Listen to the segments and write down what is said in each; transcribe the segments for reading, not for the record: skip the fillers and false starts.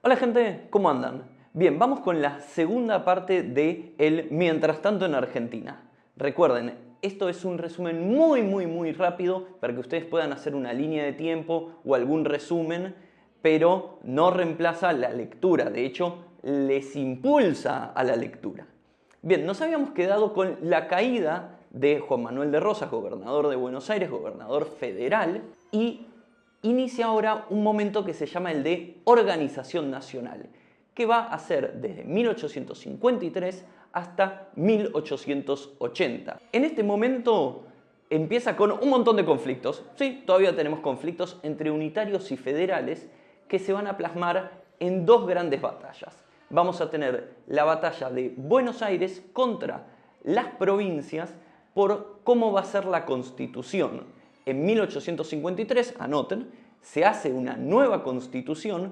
Hola gente, ¿cómo andan? Bien, vamos con la segunda parte de el Mientras tanto en Argentina. Recuerden, esto es un resumen muy rápido para que ustedes puedan hacer una línea de tiempo o algún resumen, pero no reemplaza la lectura, de hecho les impulsa a la lectura. Bien, nos habíamos quedado con la caída de Juan Manuel de Rosas, gobernador de Buenos Aires, gobernador federal, y inicia ahora un momento que se llama el de organización nacional, que va a ser desde 1853 hasta 1880. En este momento empieza con un montón de conflictos. Sí, todavía tenemos conflictos entre unitarios y federales que se van a plasmar en dos grandes batallas. Vamos a tener la batalla de Buenos Aires contra las provincias por cómo va a ser la Constitución. En 1853, anoten, se hace una nueva Constitución,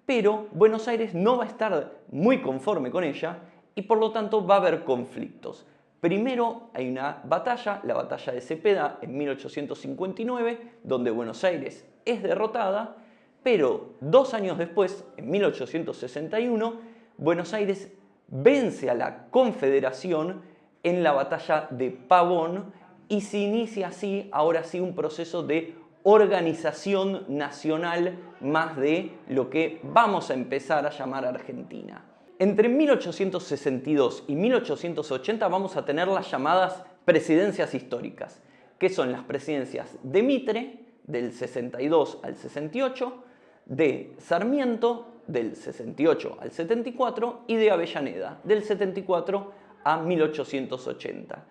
pero Buenos Aires no va a estar muy conforme con ella y por lo tanto va a haber conflictos. Primero hay una batalla, la batalla de Cepeda en 1859, donde Buenos Aires es derrotada, pero 2 años después, en 1861, Buenos Aires vence a la Confederación en la batalla de Pavón y se inicia así, ahora sí, un proceso de organización nacional más de lo que vamos a empezar a llamar Argentina. Entre 1862 y 1880 vamos a tener las llamadas presidencias históricas, que son las presidencias de Mitre, del 62 al 68, de Sarmiento, del 68 al 74, y de Avellaneda, del 74 a 1880.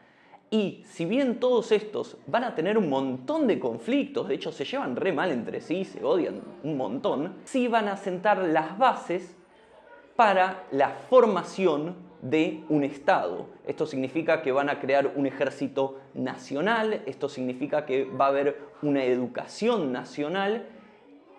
Y si bien todos estos van a tener un montón de conflictos, de hecho se llevan re mal entre sí, se odian un montón, sí van a sentar las bases para la formación de un Estado. Esto significa que van a crear un ejército nacional, esto significa que va a haber una educación nacional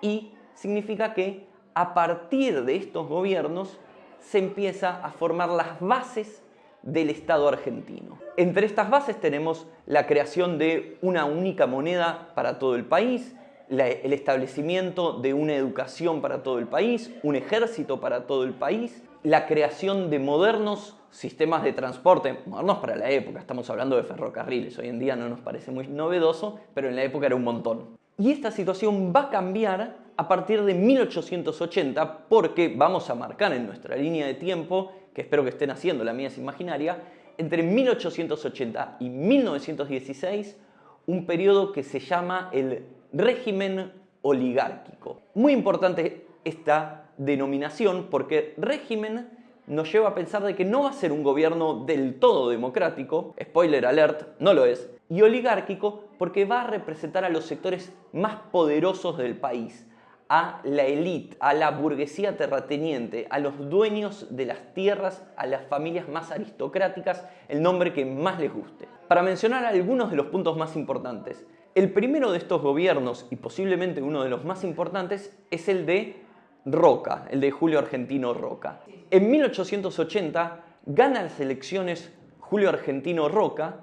y significa que a partir de estos gobiernos se empieza a formar las bases del Estado argentino. Entre estas bases tenemos la creación de una única moneda para todo el país, el establecimiento de una educación para todo el país, un ejército para todo el país, la creación de modernos sistemas de transporte, modernos para la época, estamos hablando de ferrocarriles, hoy en día no nos parece muy novedoso, pero en la época era un montón. Y esta situación va a cambiar a partir de 1880 porque vamos a marcar en nuestra línea de tiempo, que espero que estén haciendo, la mía es imaginaria, entre 1880 y 1916, un periodo que se llama el régimen oligárquico. Muy importante esta denominación porque régimen nos lleva a pensar de que no va a ser un gobierno del todo democrático, spoiler alert, no lo es, y oligárquico porque va a representar a los sectores más poderosos del país, a la élite, a la burguesía terrateniente, a los dueños de las tierras, a las familias más aristocráticas, el nombre que más les guste. Para mencionar algunos de los puntos más importantes, el primero de estos gobiernos, y posiblemente uno de los más importantes, es el de Roca, el de Julio Argentino Roca. En 1880 gana las elecciones Julio Argentino Roca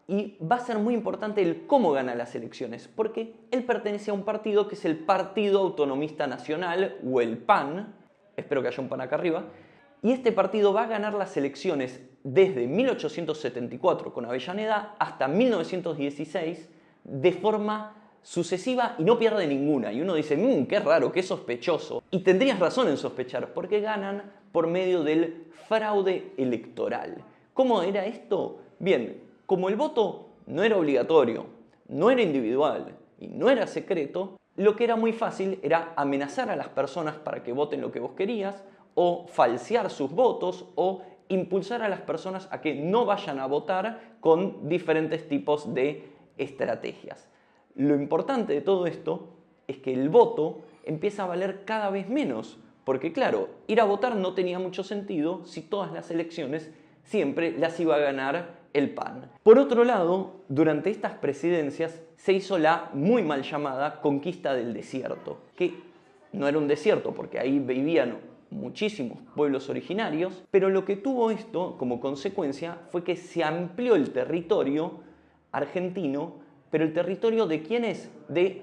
y va a ser muy importante el cómo gana las elecciones, porque él pertenece a un partido que es el Partido Autonomista Nacional, o el PAN, espero que haya un PAN acá arriba, y este partido va a ganar las elecciones desde 1874 con Avellaneda hasta 1916 de forma sucesiva y no pierde ninguna. Y uno dice, qué raro, qué sospechoso. Y tendrías razón en sospechar, porque ganan por medio del fraude electoral. ¿Cómo era esto? Bien, como el voto no era obligatorio, no era individual y no era secreto, lo que era muy fácil era amenazar a las personas para que voten lo que vos querías, o falsear sus votos, o impulsar a las personas a que no vayan a votar con diferentes tipos de estrategias. Lo importante de todo esto es que el voto empieza a valer cada vez menos, porque claro, ir a votar no tenía mucho sentido si todas las elecciones siempre las iba a ganar el PAN. Por otro lado, durante estas presidencias se hizo la muy mal llamada conquista del desierto, que no era un desierto porque ahí vivían muchísimos pueblos originarios, pero lo que tuvo esto como consecuencia fue que se amplió el territorio argentino, pero el territorio ¿de quién es? De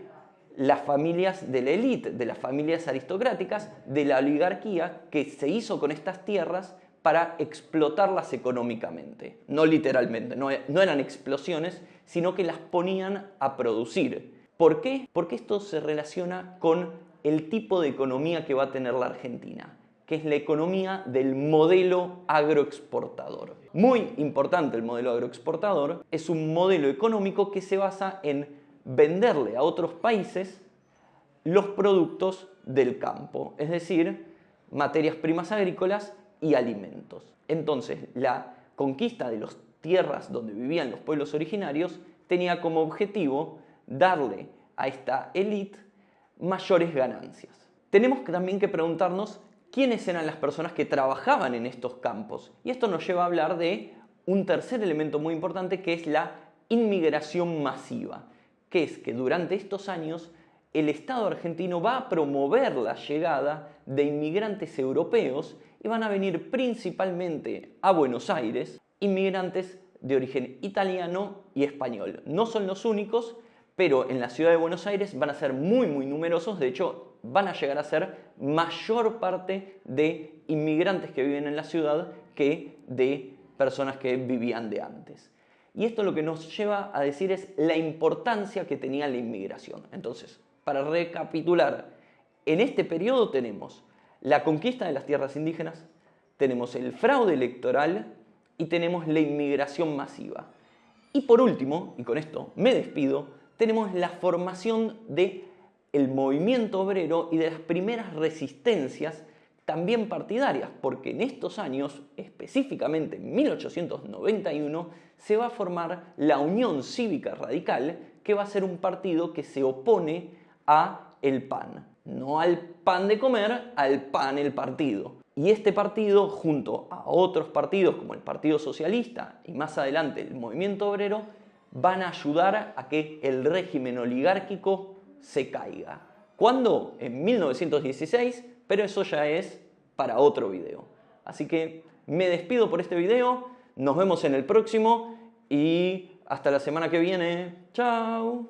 las familias de la élite, de las familias aristocráticas, de la oligarquía que se hizo con estas tierras para explotarlas económicamente. No literalmente, no eran explosiones, sino que las ponían a producir. ¿Por qué? Porque esto se relaciona con el tipo de economía que va a tener la Argentina, que es la economía del modelo agroexportador. Muy importante el modelo agroexportador, es un modelo económico que se basa en venderle a otros países los productos del campo, es decir, materias primas agrícolas y alimentos. Entonces, la conquista de las tierras donde vivían los pueblos originarios tenía como objetivo darle a esta élite mayores ganancias. Tenemos también que preguntarnos quiénes eran las personas que trabajaban en estos campos. Y esto nos lleva a hablar de un tercer elemento muy importante, que es la inmigración masiva, que es que durante estos años el Estado argentino va a promover la llegada de inmigrantes europeos y van a venir principalmente a Buenos Aires inmigrantes de origen italiano y español. No son los únicos, pero en la ciudad de Buenos Aires van a ser muy numerosos. De hecho, van a llegar a ser mayor parte de inmigrantes que viven en la ciudad que de personas que vivían de antes. Y esto lo que nos lleva a decir es la importancia que tenía la inmigración. Entonces, para recapitular, en este periodo tenemos la conquista de las tierras indígenas, tenemos el fraude electoral y tenemos la inmigración masiva. Y por último, y con esto me despido, tenemos la formación del movimiento obrero y de las primeras resistencias también partidarias, porque en estos años, específicamente en 1891, se va a formar la Unión Cívica Radical, que va a ser un partido que se opone a el PAN. No al pan de comer, al PAN, el partido. Y este partido, junto a otros partidos como el Partido Socialista y más adelante el Movimiento Obrero, van a ayudar a que el régimen oligárquico se caiga. ¿Cuándo? En 1916, pero eso ya es para otro video. Así que me despido por este video, nos vemos en el próximo y hasta la semana que viene. ¡Chao!